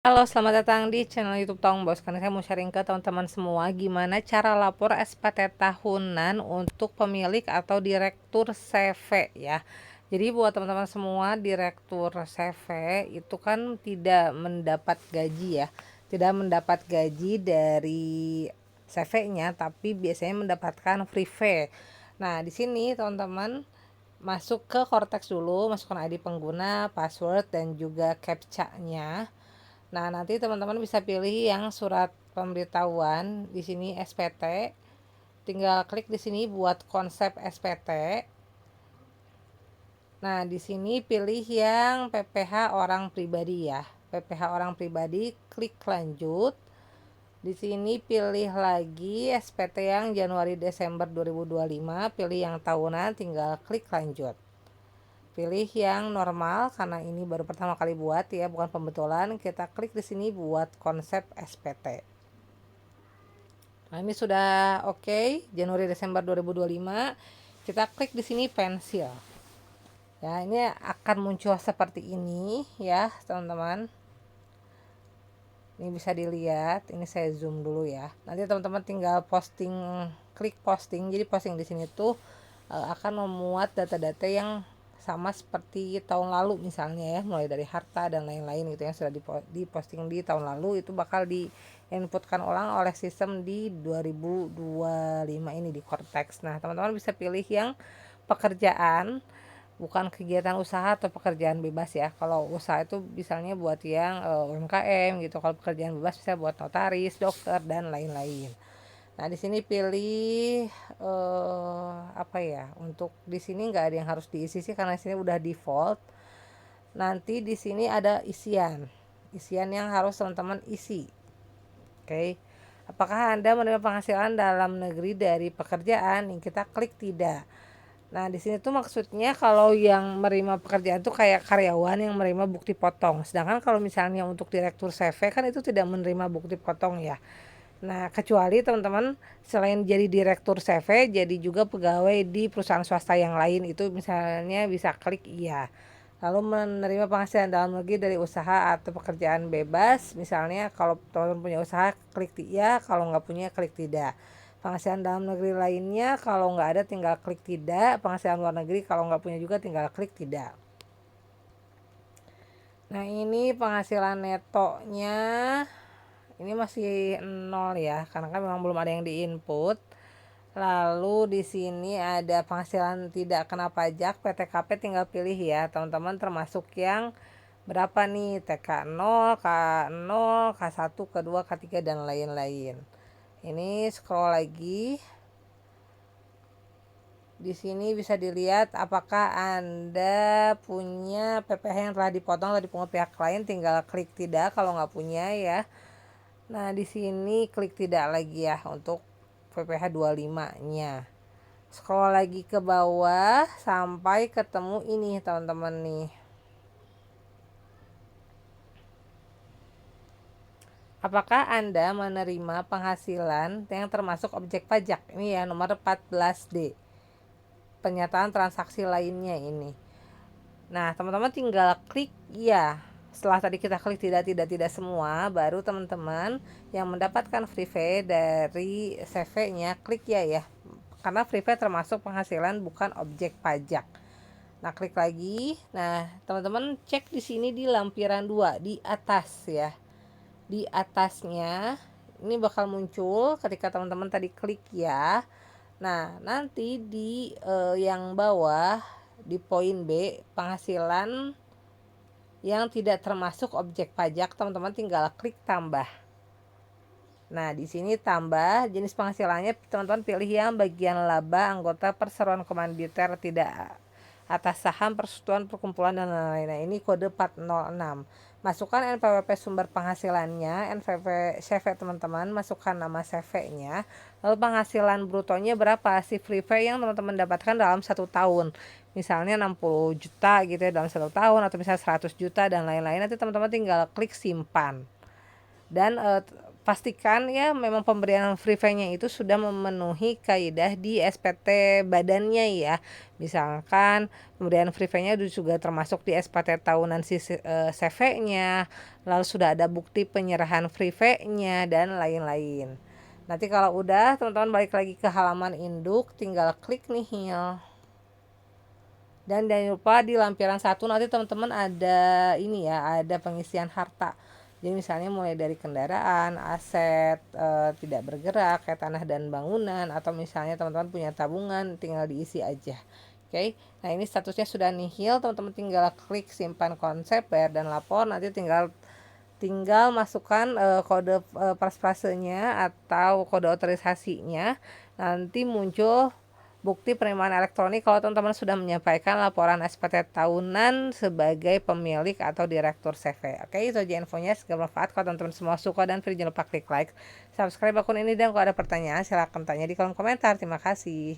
Halo, selamat datang di channel YouTube Tong Bos. Karena saya mau sharing ke teman-teman semua gimana cara lapor SPT tahunan untuk pemilik atau direktur CV ya. Jadi buat teman-teman semua, direktur CV itu kan tidak mendapat gaji ya. Tidak mendapat gaji dari CV-nya, tapi biasanya mendapatkan free fee. Nah, di sini teman-teman masuk ke Cortex dulu, masukkan ID pengguna, password dan juga captcha-nya. Nah, nanti teman-teman bisa pilih yang surat pemberitahuan di sini SPT. Tinggal klik di sini buat konsep SPT. Nah, di sini pilih yang PPH orang pribadi ya. PPH orang pribadi, klik lanjut. Di sini pilih lagi SPT yang Januari Desember 2025, pilih yang tahunan, tinggal klik lanjut. Pilih yang normal karena ini baru pertama kali buat ya, bukan pembetulan. Kita klik di sini buat konsep SPT. Nah, ini sudah oke, Januari Desember 2025. Kita klik di sini pensil. Ya, ini akan muncul seperti ini ya, teman-teman. Ini bisa dilihat, ini saya zoom dulu ya. Nanti teman-teman tinggal posting, klik posting. Jadi posting di sini tuh akan memuat data-data yang sama seperti tahun lalu misalnya ya, mulai dari harta dan lain-lain gitu yang sudah diposting di tahun lalu, itu bakal diinputkan ulang oleh sistem di 2025 ini di Cortex. Nah, teman-teman bisa pilih yang pekerjaan, bukan kegiatan usaha atau pekerjaan bebas ya. Kalau usaha itu misalnya buat yang UMKM gitu. Kalau pekerjaan bebas bisa buat notaris, dokter dan lain-lain. Nah, di sini pilih apa ya? Untuk di sini nggak ada yang harus diisi sih karena di sini udah default. Nanti di sini ada isian. Isian yang harus teman-teman isi. Oke. Apakah Anda menerima penghasilan dalam negeri dari pekerjaan? Yang kita klik tidak. Nah, di sini tuh maksudnya kalau yang menerima pekerjaan tuh kayak karyawan yang menerima bukti potong. Sedangkan kalau misalnya untuk direktur CV kan itu tidak menerima bukti potong ya. Nah, kecuali teman-teman selain jadi direktur CV, jadi juga pegawai di perusahaan swasta yang lain, itu misalnya bisa klik iya. Lalu menerima penghasilan dalam negeri dari usaha atau pekerjaan bebas, misalnya kalau teman-teman punya usaha klik iya, kalau nggak punya klik tidak. Penghasilan dalam negeri lainnya kalau nggak ada tinggal klik tidak, penghasilan luar negeri kalau nggak punya juga tinggal klik tidak. Nah, ini penghasilan netonya ini masih nol ya, karena kan memang belum ada yang diinput. Lalu di sini ada penghasilan tidak kena pajak, PTKP tinggal pilih ya teman-teman, termasuk yang berapa nih, TK 0, K0, K1, K2, K3 dan lain-lain. Ini scroll lagi. Di sini bisa dilihat apakah Anda punya PPh yang telah dipotong atau dipungut pihak lain, tinggal klik tidak kalau nggak punya ya. Nah, di sini klik tidak lagi ya untuk PPh 25-nya. Scroll lagi ke bawah sampai ketemu ini teman-teman nih. Apakah Anda menerima penghasilan yang termasuk objek pajak? Ini ya nomor 14D. Pernyataan transaksi lainnya ini. Nah, teman-teman tinggal klik ya. Setelah tadi kita klik tidak semua, baru teman-teman yang mendapatkan free fee dari CV-nya klik ya. Karena free fee termasuk penghasilan bukan objek pajak. Nah, klik lagi. Nah, teman-teman cek di sini di lampiran 2 di atas ya. Di atasnya ini bakal muncul ketika teman-teman tadi klik ya. Nah, nanti di yang bawah di poin B, penghasilan yang tidak termasuk objek pajak, teman-teman tinggal klik tambah. Nah, di sini tambah jenis penghasilannya, teman-teman pilih yang bagian laba, anggota perseroan komanditer, tidak atas saham, persekutuan, perkumpulan dan lain-lain. Nah, ini kode 406. Masukkan NPWP sumber penghasilannya, NPWP CV teman-teman, masukkan nama CV-nya, lalu penghasilan brutonya berapa, si free pay yang teman-teman dapatkan dalam 1 tahun. Misalnya 60 juta gitu ya dalam 1 tahun, atau misalnya 100 juta dan lain-lain. Nanti teman-teman tinggal klik simpan. Dan pastikan ya memang pemberian free file-nya itu sudah memenuhi kaidah di SPT badannya ya. Misalkan pemberian free file-nya juga termasuk di SPT tahunan si CV-nya, lalu sudah ada bukti penyerahan free file-nya dan lain-lain. Nanti kalau udah teman-teman balik lagi ke halaman induk, tinggal klik nih Heal. Dan jangan lupa di lampiran 1 nanti teman-teman ada ini ya, ada pengisian harta. Jadi misalnya mulai dari kendaraan, aset tidak bergerak kayak tanah dan bangunan, atau misalnya teman-teman punya tabungan tinggal diisi aja. Oke. Nah, ini statusnya sudah nihil, teman-teman tinggal klik simpan konsep, bayar dan lapor. Nanti tinggal masukkan kode pas-pasenya atau kode otorisasinya. Nanti muncul bukti penerimaan elektronik kalau teman-teman sudah menyampaikan laporan SPT tahunan sebagai pemilik atau direktur CV. Oke, itu aja infonya. Semoga bermanfaat. Kalau teman-teman semua suka dan video, jangan lupa klik like, subscribe akun ini, dan kalau ada pertanyaan silahkan tanya di kolom komentar. Terima kasih.